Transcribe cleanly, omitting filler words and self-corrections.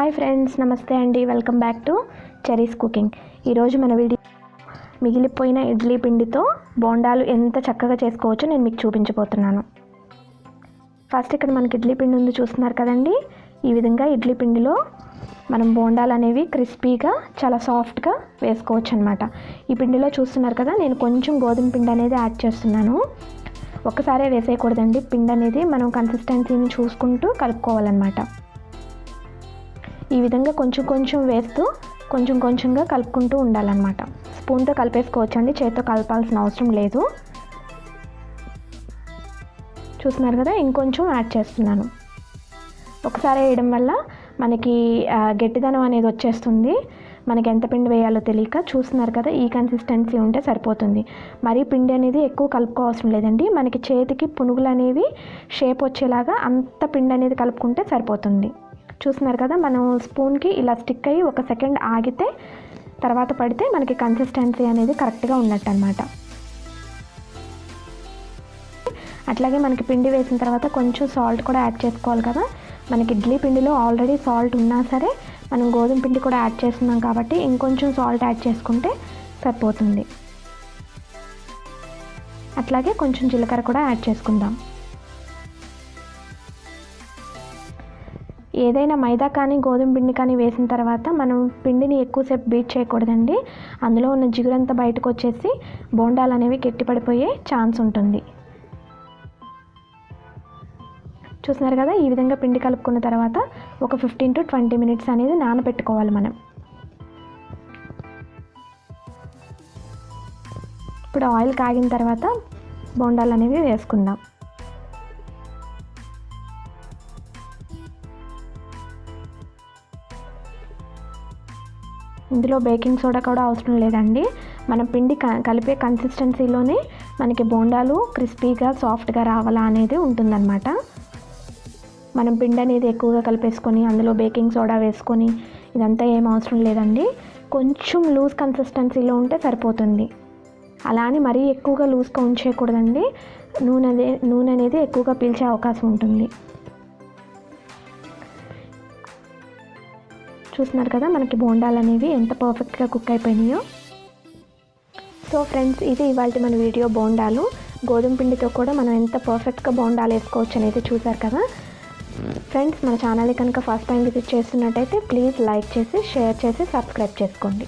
Hi friends, నమస్తే అండి. Welcome back to cherries cooking. ఈరోజు మన వీడియో మిగిలిపోయిన ఇడ్లీ పిండితో బోండాలు ఎంత చక్కగా చేసుకోవచ్చో నేను మీకు చూపించబోతున్నాను. ఫస్ట్ ఇక్కడ మనకి ఇడ్లీ పిండి ఉంది, చూస్తున్నారు కదండి. ఈ విధంగా ఇడ్లీ పిండిలో మనం బోండాలు అనేవి క్రిస్పీగా చాలా సాఫ్ట్గా వేసుకోవచ్చు అనమాట. ఈ పిండిలో చూస్తున్నారు కదా, నేను కొంచెం గోధుమ పిండి అనేది యాడ్ చేస్తున్నాను. ఒక్కసారే వేసేయకూడదండి, పిండి అనేది మనం కన్సిస్టెన్సీని చూసుకుంటూ కలుపుకోవాలన్నమాట. ఈ విధంగా కొంచెం కొంచెం వేస్తూ కొంచెం కొంచెంగా కలుపుకుంటూ ఉండాలన్నమాట. స్పూన్తో కలిపేసుకోవచ్చండి, చేతితో కలపాల్సిన అవసరం లేదు. చూస్తున్నారు కదా, ఇంకొంచెం యాడ్ చేస్తున్నాను. ఒకసారి వేయడం వల్ల మనకి గట్టిదనం అనేది వచ్చేస్తుంది. మనకి ఎంత పిండి వేయాలో తెలియక. చూస్తున్నారు కదా, ఈ కన్సిస్టెన్సీ ఉంటే సరిపోతుంది. మరీ పిండి అనేది ఎక్కువ కలుపుకోవాల్సిన లేదండి. మనకి చేతికి పునుగులు అనేవి షేప్ వచ్చేలాగా అంత పిండి అనేది కలుపుకుంటే సరిపోతుంది. చూస్తున్నారు కదా, మనం స్పూన్కి ఇలా స్టిక్ అయ్యి ఒక సెకండ్ ఆగితే తర్వాత పడితే మనకి కన్సిస్టెన్సీ అనేది కరెక్ట్గా ఉన్నట్టు అనమాట. అట్లాగే మనకి పిండి వేసిన తర్వాత కొంచెం సాల్ట్ కూడా యాడ్ చేసుకోవాలి కదా. మనకి ఇడ్లీ పిండిలో ఆల్రెడీ సాల్ట్ ఉన్నా సరే మనం గోధుమ పిండి కూడా యాడ్ చేస్తున్నాం కాబట్టి ఇంకొంచెం సాల్ట్ యాడ్ చేసుకుంటే సరిపోతుంది. అట్లాగే కొంచెం జీలకర్ర కూడా యాడ్ చేసుకుందాం. ఏదైనా మైదా కానీ గోధుమ పిండి కానీ వేసిన తర్వాత మనం పిండిని ఎక్కువసేపు బీట్ చేయకూడదండి. అందులో ఉన్న జిగురంతా బయటకు వచ్చేసి బోండాలు అనేవి గట్టిపడిపోయే ఛాన్స్ ఉంటుంది. చూస్తున్నారు కదా, ఈ విధంగా పిండి కలుపుకున్న తర్వాత ఒక 15 to 20 minutes అనేది నానబెట్టుకోవాలి మనం. ఇప్పుడు ఆయిల్ కాగిన తర్వాత బోండాలు అనేవి వేసుకుందాం. ఇందులో బేకింగ్ సోడా కూడా అవసరం లేదండి. మనం పిండి కలిపే కన్సిస్టెన్సీలోనే మనకి బోండాలు క్రిస్పీగా సాఫ్ట్గా రావాలా అనేది ఉంటుందన్నమాట. మనం పిండి అనేది ఎక్కువగా కలిపేసుకొని అందులో బేకింగ్ సోడా వేసుకొని ఇదంతా ఏం అవసరం లేదండి. కొంచెం లూజ్ కన్సిస్టెన్సీలో ఉంటే సరిపోతుంది. అలా అని మరీ ఎక్కువగా లూజ్గా ఉంచేయకూడదండి. నూనె అనేది ఎక్కువగా పీల్చే అవకాశం ఉంటుంది. చూస్తున్నారు కదా, మనకి బోండాలు అనేవి ఎంత పర్ఫెక్ట్గా కుక్ అయిపోయినాయో. సో ఫ్రెండ్స్, ఇది ఇవాళ మన వీడియో. బోండాలు గోధుమ పిండితో కూడా మనం ఎంత పర్ఫెక్ట్గా బోండాలు వేసుకోవచ్చు అనేది చూసారు కదా ఫ్రెండ్స్. మన ఛానల్ని కనుక ఫస్ట్ టైం విజిట్ చేస్తున్నట్టయితే ప్లీజ్ లైక్ చేసి, షేర్ చేసి, సబ్స్క్రైబ్ చేసుకోండి.